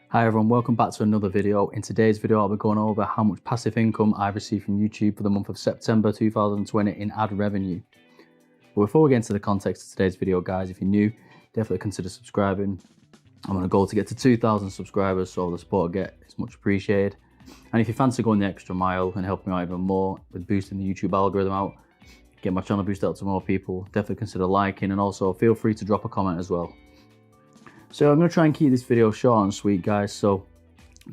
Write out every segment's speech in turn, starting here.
Hi everyone, welcome back to another video. In today's video, I'll be going over how much passive income I've received from YouTube for the month of September 2020 in ad revenue. But before we get into the context of today's video, guys, if you're new, definitely consider subscribing. I'm on a goal to get to 2,000 subscribers, so the support I get is much appreciated. And if you fancy going the extra mile and helping me out even more with boosting the YouTube algorithm out, get my channel boosted out to more people, definitely consider liking, and also feel free to drop a comment as well. So I'm going to try and keep this video short and sweet, guys. So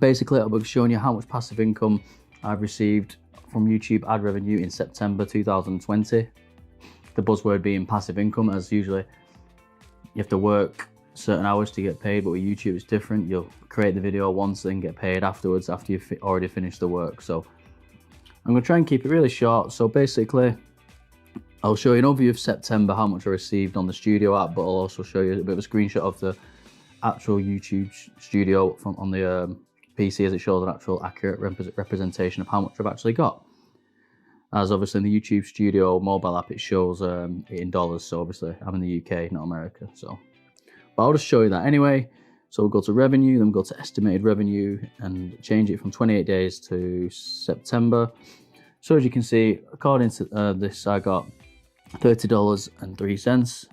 basically I'll be showing you how much passive income I've received from YouTube ad revenue in September 2020. The buzzword being passive income, as usually you have to work certain hours to get paid, but with YouTube it's different. You'll create the video once and get paid afterwards after you've already finished the work. So I'm going to try and keep it really short. So basically I'll show you an overview of September, how much I received on the Studio app, but I'll also show you a bit of a screenshot of the actual YouTube Studio from on the PC, as it shows an actual accurate representation of how much I've actually got. As obviously in the YouTube Studio mobile app, it shows it in dollars, so obviously I'm in the UK, not America. So, but I'll just show you that anyway. So we'll go to revenue, then we'll go to estimated revenue and change it from 28 days to September. So as you can see, according to this, I got $30.03.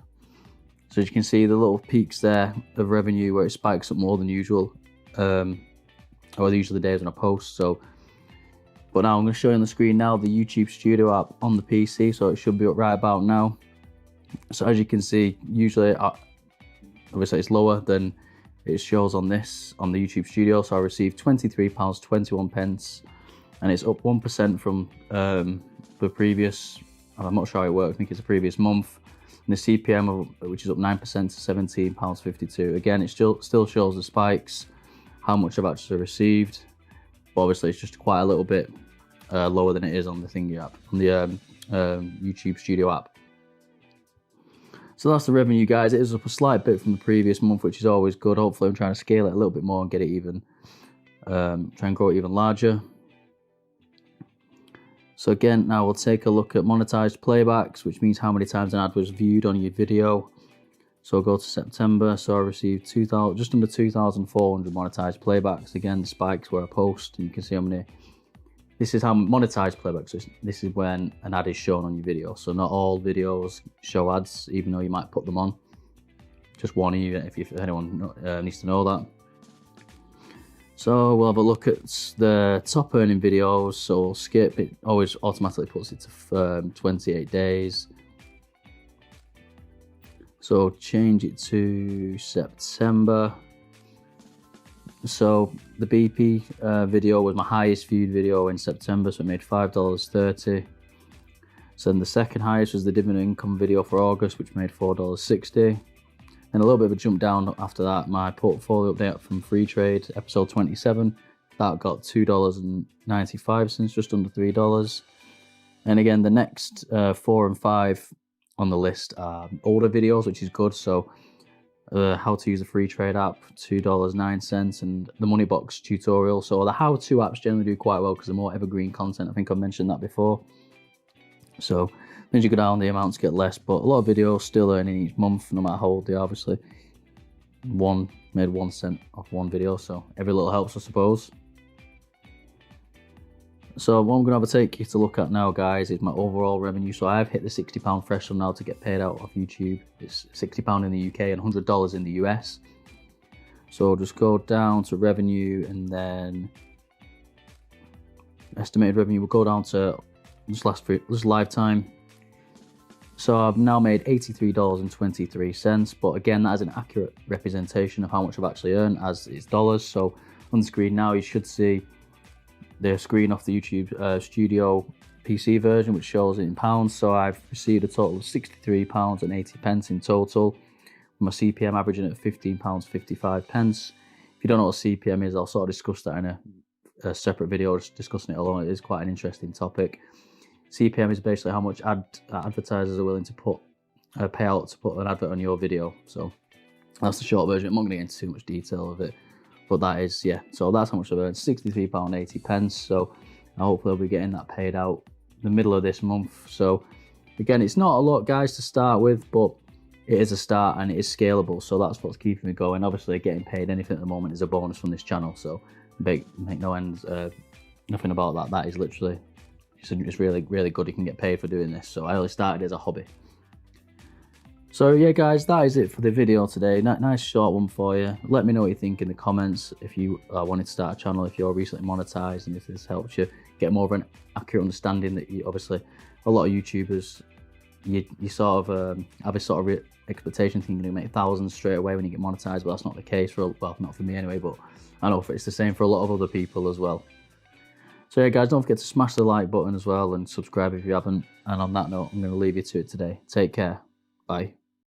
So as you can see, the little peaks there of revenue where it spikes up more than usual, or usually the days when I post. So, but now I'm going to show you on the screen now the YouTube Studio app on the PC, so it should be up right about now. So as you can see, usually, obviously it's lower than it shows on this, on the YouTube Studio. So I received £23.21, and it's up 1% from the previous, I'm not sure how it works, I think it's the previous month. And the CPM, which is up 9% to £17.52. Again, it still shows the spikes, how much I've actually received. But obviously, it's just quite a little bit lower than it is on the thingy app, on the YouTube Studio app. So that's the revenue, guys. It is up a slight bit from the previous month, which is always good. Hopefully, I'm trying to scale it a little bit more and get it even, try and grow it even larger. So again, now we'll take a look at monetized playbacks, which means how many times an ad was viewed on your video. So I'll go to September. So I received just under 2,400 monetized playbacks. Again, the spikes where I post, and you can see how many. This is how monetized playbacks. So this is when an ad is shown on your video. So not all videos show ads, even though you might put them on. Just warning you if anyone needs to know that. So we'll have a look at the top earning videos. So we'll skip, it always automatically puts it to 28 days. So change it to September. So the BP video was my highest viewed video in September, so it made $5.30. So then the second highest was the dividend income video for August, which made $4.60. And a little bit of a jump down after that, my portfolio update from Free Trade, episode 27, that got $2.95, just under $3. And again, the next 4 and 5 on the list are older videos, which is good. So how to use the Free Trade app, $2.09, and the Money Box tutorial. So the how-to apps generally do quite well because they're more evergreen content. I think I mentioned that before. So as you go down, the amounts get less, but a lot of videos still earning each month, no matter how old they are, obviously. Made 1 cent off one video, so every little helps, I suppose. So what I'm going to have a take you to look at now, guys, is my overall revenue. So I've hit the £60 threshold now to get paid out of YouTube. It's £60 in the UK and $100 in the US. So I'll just go down to revenue, and then estimated revenue will go down to this lifetime. So I've now made $83.23, but again, that is an accurate representation of how much I've actually earned, as it's dollars. So on the screen now, you should see the screen off the YouTube Studio PC version, which shows it in pounds. So I've received a total of £63.80 in total, with my CPM averaging at £15.55. If you don't know what CPM is, I'll sort of discuss that in a separate video, just discussing it alone. It is quite an interesting topic. CPM is basically how much advertisers are willing to pay out to put an advert on your video. So that's the short version. I'm not going to get into too much detail of it, but that is, yeah. So that's how much I've earned, £63.80. So I hopefully I'll be getting that paid out the middle of this month. So again, it's not a lot, guys, to start with, but it is a start and it is scalable. So that's what's keeping me going. Obviously, getting paid anything at the moment is a bonus from this channel. So make no ends, nothing about that. That is literally, it's really, really good. You can get paid for doing this. So I only started as a hobby. So yeah, guys, that is it for the video today. Nice short one for you. Let me know what you think in the comments. If you wanted to start a channel, if you're recently monetized, and if this helps you get more of an accurate understanding that you, obviously a lot of YouTubers, you sort of have a sort of expectation thinking you make thousands straight away when you get monetized, but that's not the case for, well, not for me anyway, but I know it's the same for a lot of other people as well. So yeah, guys, don't forget to smash the like button as well and subscribe if you haven't. And on that note, I'm going to leave you to it today. Take care. Bye.